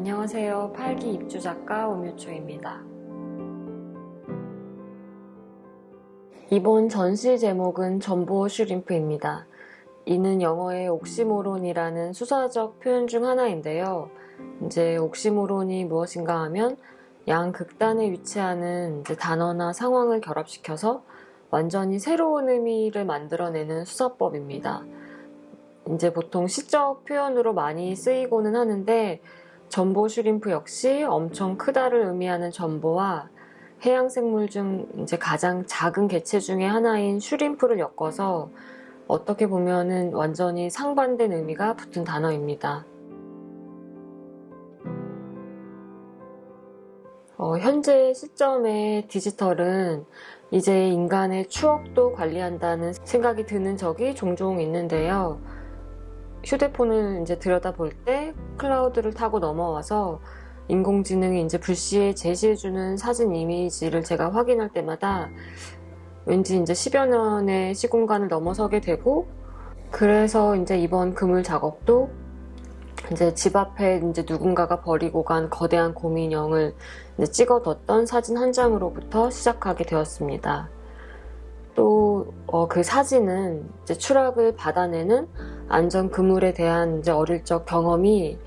안녕하세요. 8기 입주 작가 오묘초입니다. 이번 전시 제목은 전보 슈림프입니다. 이는 영어의 옥시모론이라는 수사적 표현 중 하나인데요. 이제 옥시모론이 무엇인가 하면 양극단에 위치하는 단어나 상황을 결합시켜서 완전히 새로운 의미를 만들어내는 수사법입니다. 이제 보통 시적 표현으로 많이 쓰이고는 하는데 전보 슈림프 역시 엄청 크다를 의미하는 전보와 해양 생물 중 이제 가장 작은 개체 중에 하나인 슈림프를 엮어서 어떻게 보면은 완전히 상반된 의미가 붙은 단어입니다. 현재 시점의 디지털은 이제 인간의 추억도 관리한다는 생각이 드는 적이 종종 있는데요. 휴대폰을 이제 들여다볼 때 클라우드를 타고 넘어와서 인공지능이 이제 불시에 제시해주는 사진 이미지를 제가 확인할 때마다 왠지 이제 10여 년의 시공간을 넘어서게 되고, 그래서 이제 이번 그물 작업도 이제 집 앞에 이제 누군가가 버리고 간 거대한 곰인형을 이제 찍어뒀던 사진 한 장으로부터 시작하게 되었습니다. 또 그 사진은 이제 추락을 받아내는 안전 그물에 대한 이제 어릴 적 경험이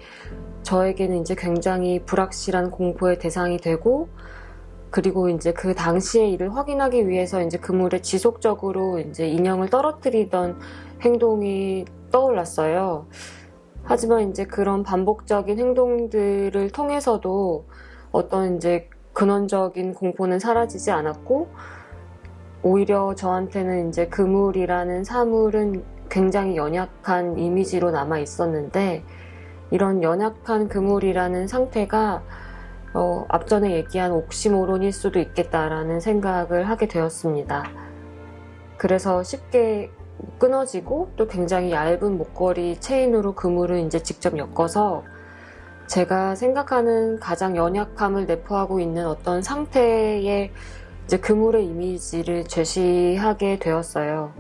저에게는 이제 굉장히 불확실한 공포의 대상이 되고, 그리고 이제 그 당시의 일을 확인하기 위해서 이제 그물에 지속적으로 이제 인형을 떨어뜨리던 행동이 떠올랐어요. 하지만 이제 그런 반복적인 행동들을 통해서도 어떤 이제 근원적인 공포는 사라지지 않았고, 오히려 저한테는 이제 그물이라는 사물은 굉장히 연약한 이미지로 남아 있었는데, 이런 연약한 그물이라는 상태가 앞전에 얘기한 옥시모론일 수도 있겠다라는 생각을 하게 되었습니다. 그래서 쉽게 끊어지고 또 굉장히 얇은 목걸이 체인으로 그물을 이제 직접 엮어서 제가 생각하는 가장 연약함을 내포하고 있는 어떤 상태의 이제 그물의 이미지를 제시하게 되었어요.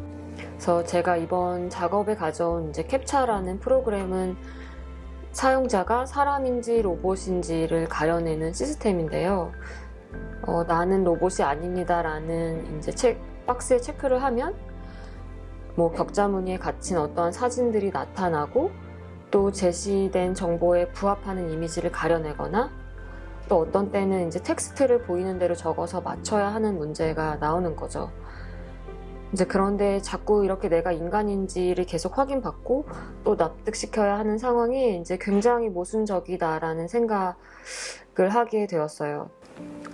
그래서 제가 이번 작업에 가져온 이제 캡차라는 프로그램은 사용자가 사람인지 로봇인지를 가려내는 시스템인데요. 나는 로봇이 아닙니다라는 이제 박스에 체크를 하면 격자무늬에 갇힌 어떠한 사진들이 나타나고, 또 제시된 정보에 부합하는 이미지를 가려내거나, 또 어떤 때는 이제 텍스트를 보이는 대로 적어서 맞춰야 하는 문제가 나오는 거죠. 이제 그런데 자꾸 이렇게 내가 인간인지를 계속 확인받고 또 납득시켜야 하는 상황이 이제 굉장히 모순적이다라는 생각을 하게 되었어요.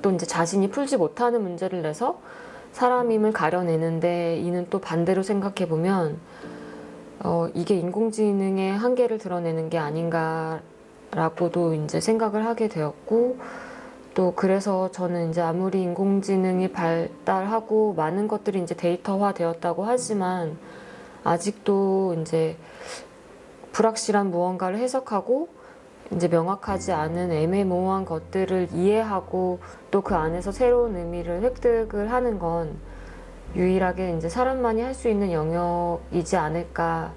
또 이제 자신이 풀지 못하는 문제를 내서 사람임을 가려내는데, 이는 또 반대로 생각해보면 이게 인공지능의 한계를 드러내는 게 아닌가라고도 이제 생각을 하게 되었고, 또 그래서 저는 이제 아무리 인공지능이 발달하고 많은 것들이 이제 데이터화 되었다고 하지만 아직도 이제 불확실한 무언가를 해석하고 이제 명확하지 않은 애매모호한 것들을 이해하고 또 그 안에서 새로운 의미를 획득을 하는 건 유일하게 이제 사람만이 할 수 있는 영역이지 않을까라는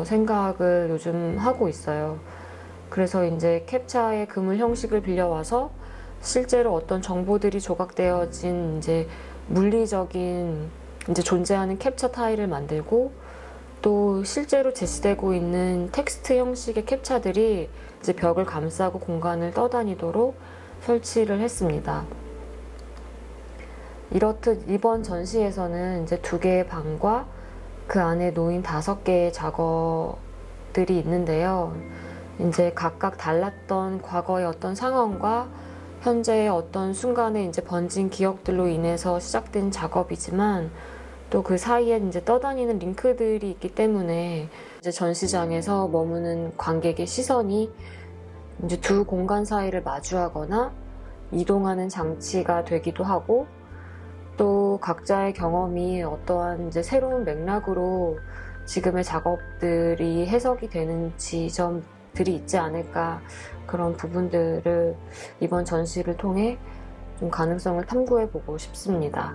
생각을 요즘 하고 있어요. 그래서 이제 캡차의 그물 형식을 빌려와서 실제로 어떤 정보들이 조각되어진 이제 물리적인 이제 존재하는 캡처 타일을 만들고, 또 실제로 제시되고 있는 텍스트 형식의 캡차들이 이제 벽을 감싸고 공간을 떠다니도록 설치를 했습니다. 이렇듯 이번 전시에서는 이제 2개의 방과 그 안에 놓인 5개의 작업들이 있는데요. 이제 각각 달랐던 과거의 어떤 상황과 현재의 어떤 순간에 이제 번진 기억들로 인해서 시작된 작업이지만, 또 그 사이에 이제 떠다니는 링크들이 있기 때문에 이제 전시장에서 머무는 관객의 시선이 이제 2 공간 사이를 마주하거나 이동하는 장치가 되기도 하고, 또 각자의 경험이 어떠한 이제 새로운 맥락으로 지금의 작업들이 해석이 되는 지점들이 있지 않을까, 그런 부분들을 이번 전시를 통해 좀 가능성을 탐구해 보고 싶습니다.